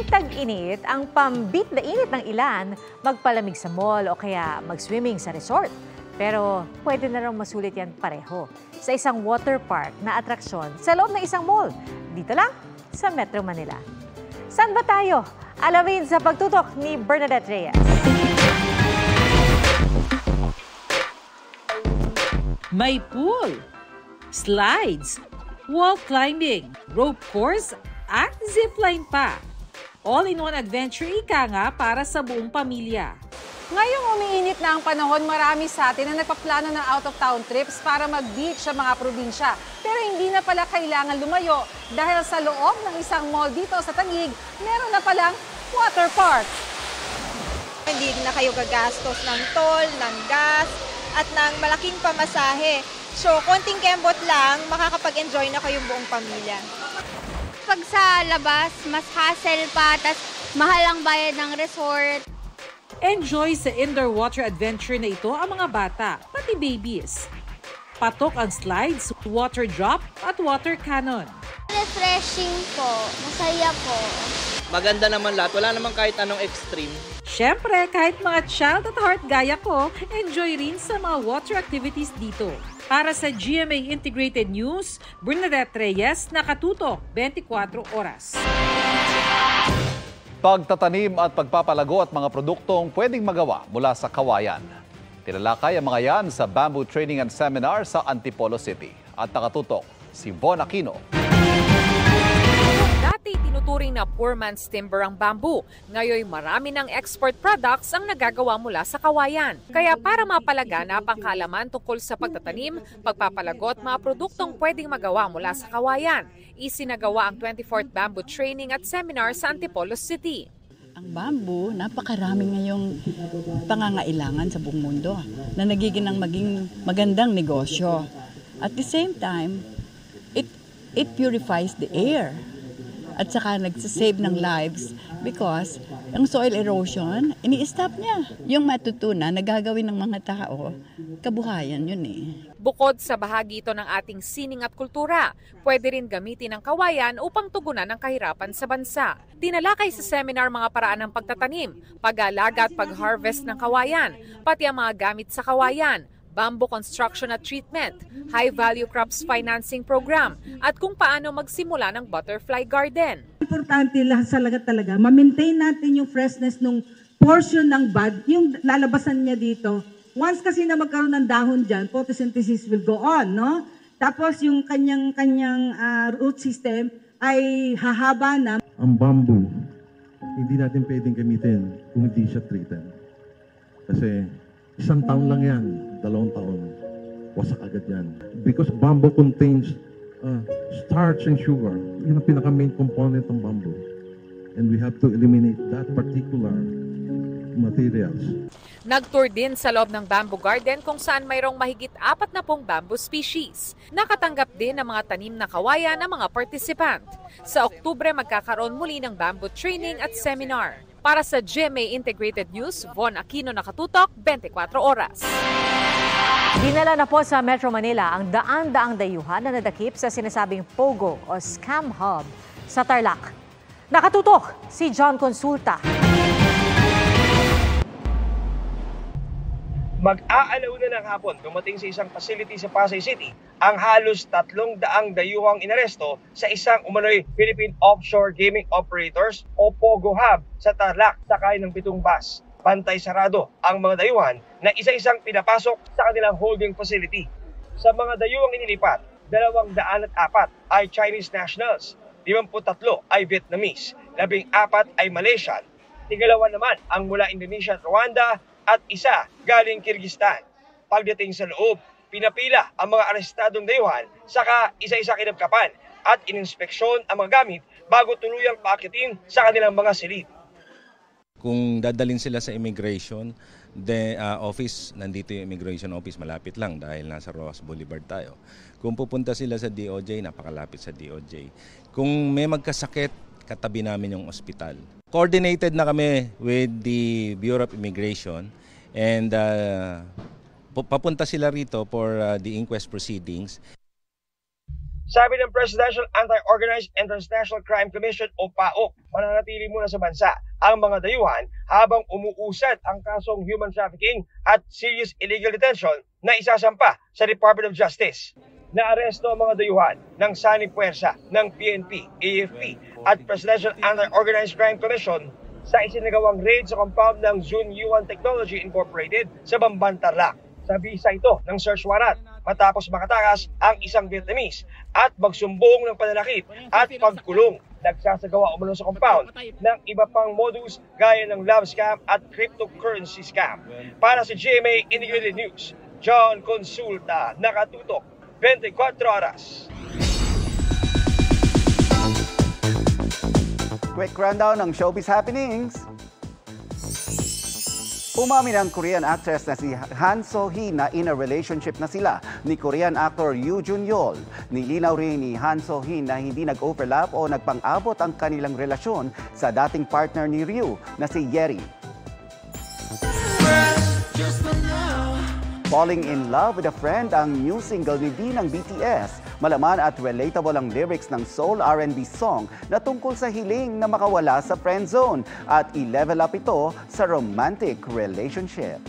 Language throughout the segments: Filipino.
Tuwing tag-init, ang pambit na init ng ilan, magpalamig sa mall o kaya mag-swimming sa resort. Pero pwede na raw masulit yan pareho sa isang water park na atraksyon sa loob ng isang mall. Dito lang sa Metro Manila. Saan ba tayo? Alamin sa pagtutok ni Bernadette Reyes. May pool, slides, wall climbing, rope course, at zipline pa. All-in-one adventure ika nga para sa buong pamilya. Ngayong umiinit na ang panahon, marami sa atin na nagpaplano ng out-of-town trips para mag-beach sa mga probinsya. Pero hindi na pala kailangan lumayo dahil sa loob ng isang mall dito sa Taguig, meron na palang water park. Hindi na kayo gagastos ng toll, ng gas, at ng malaking pamasahe. So, konting kembot lang, makakapag-enjoy na kayong buong pamilya. Pag sa labas, mas hassle pa, tas mahal ang bayad ng resort. Enjoy sa indoor water adventure na ito ang mga bata, pati babies. Patok ang slides, water drop at water cannon. Refreshing po, masaya po. Maganda naman lahat, wala naman kahit anong extreme. Siyempre, kahit mga child at heart gaya ko, enjoy rin sa mga water activities dito. Para sa GMA Integrated News, Bernadette Reyes, nakatutok 24 oras. Pagtatanim at pagpapalago at mga produktong pwedeng magawa mula sa kawayan. Tinalakay ang mga yan sa Bamboo Training and Seminar sa Antipolo City. At nakatutok si Von Aquino. Dati tinuturing na poor man's timber ang bamboo. Ngayon marami ng export products ang nagagawa mula sa kawayan. Kaya para mapalaganap ang kaalaman tungkol sa pagtatanim, pagpapalago at mga produktong pwedeng magawa mula sa kawayan, isinagawa ang 24th Bamboo Training at Seminar sa Antipolo City. Ang bamboo, napakarami ngayong pangangailangan sa buong mundo na nagiging maging magandang negosyo. At the same time, it purifies the air. At saka nagsasave ng lives because ang soil erosion, ini-stop niya. Yung matutunan na gagawin ng mga tao, kabuhayan yun eh. Bukod sa bahagi ito ng ating sining at kultura, pwede rin gamitin ang kawayan upang tugunan ang kahirapan sa bansa. Tinalakay sa seminar mga paraan ng pagtatanim, pag-aalaga at pag-harvest ng kawayan, pati ang mga gamit sa kawayan, bamboo construction at treatment, high-value crops financing program, at kung paano magsimula ng butterfly garden. Importante sa lahat talaga, ma-maintain natin yung freshness ng portion ng bud, yung lalabasan niya dito. Once kasi na magkaroon ng dahon dyan, photosynthesis will go on, no? Tapos yung kanyang root system ay hahaba na. Ang bamboo, hindi natin pwedeng gamitin kung hindi siya treated. Kasi isang taon lang yan, 2 taon, wasak agad yan. Because bamboo contains starch and sugar. Yun ang pinaka-main component ng bamboo. And we have to eliminate that particular materials. Nag-tour din sa loob ng bamboo garden kung saan mayroong mahigit 40 bamboo species. Nakatanggap din ng mga tanim na kawayan ng mga participant. Sa Oktubre magkakaroon muli ng bamboo training at seminar. Para sa GMA Integrated News, Von Aquino, nakatutok 24 oras. Dinala na po sa Metro Manila ang daan-daang dayuhan na nadakip sa sinasabing POGO o Scam Hub sa Tarlac. Nakatutok si John Consulta. Mag-aalauna ng hapon, dumating sa isang facility sa Pasay City ang halos 300 dayuhang inaresto sa isang umano'y Philippine Offshore Gaming Operators o POGO Hub sa Tarlac, sakay ng 7 bus. Pantay sarado ang mga dayuhan na isa-isang pinapasok sa kanilang holding facility. Sa mga dayuhang inilipat, 204 ay Chinese nationals, 53 ay Vietnamese, 14 ay Malaysian, 2 naman ang mula Indonesia at Rwanda, at isa galing Kyrgyzstan. Pagdating sa loob, pinapila ang mga arestadong dayuhan, saka isa-isa kinapkapan at ininspeksyon ang mga gamit bago tuluyang paakitin sa kanilang mga silid. Kung dadalhin sila sa immigration office, nandito yung immigration office, malapit lang dahil nasa Rojas Boulevard tayo. Kung pupunta sila sa DOJ, napakalapit sa DOJ. Kung may magkasakit, katabi namin yung ospital. Coordinated na kami with the Bureau of Immigration and papunta sila rito for the inquest proceedings. Sabi ng Presidential Anti-Organized and Transnational Crime Commission o PAOK, mananatili muna sa bansa ang mga dayuhan habang umuusad ang kasong human trafficking at serious illegal detention na isasampa sa Department of Justice. Naaresto ang mga dayuhan ng sanib puwersa ng PNP, AFP at Presidential Anti-Organized Crime Commission sa isinagawang raid sa compound ng Zun Yuan Technology Incorporated sa Bamban, Tarlac. Sa bisa ito ng search warrant matapos makatakas ang isang Vietnamese at magsumbong ng pananakit at pagkulong. Nagsasagawa umano sa compound ng iba pang modus gaya ng love scam at cryptocurrency scam. Para sa GMA Integrated News, John Consulta, nakatutok 24 oras. Quick rundown ng showbiz happenings. Umamin ang Korean actress na si Han So-hee na in a relationship na sila ni Korean actor Yoo Jun-yeol. Nilinaw rin ni Han So-hee na hindi nag-overlap o nagpang-abot ang kanilang relasyon sa dating partner ni Ryu na si Yeri. Falling in love with a friend ang new single ni V ng BTS. Malaman at relatable ang lyrics ng soul R&B song na tungkol sa hiling na makawala sa friend zone at i-level up ito sa romantic relationship.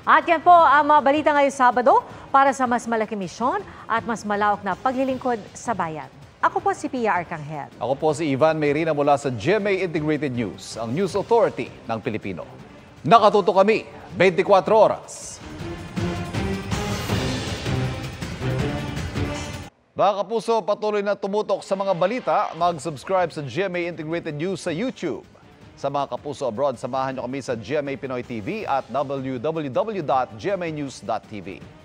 At yan po ang mga balita ngayong Sabado para sa mas malaking misyon at mas malawak na paglilingkod sa bayan. Ako po si Pia Arcangel. Ako po si Ivan Mayrina mula sa GMA Integrated News, ang News Authority ng Pilipino. Nakatuto kami 24 oras. Mga kapuso, patuloy na tumutok sa mga balita, mag-subscribe sa GMA Integrated News sa YouTube. Sa mga kapuso abroad, samahan niyo kami sa GMA Pinoy TV at www.gmanews.tv.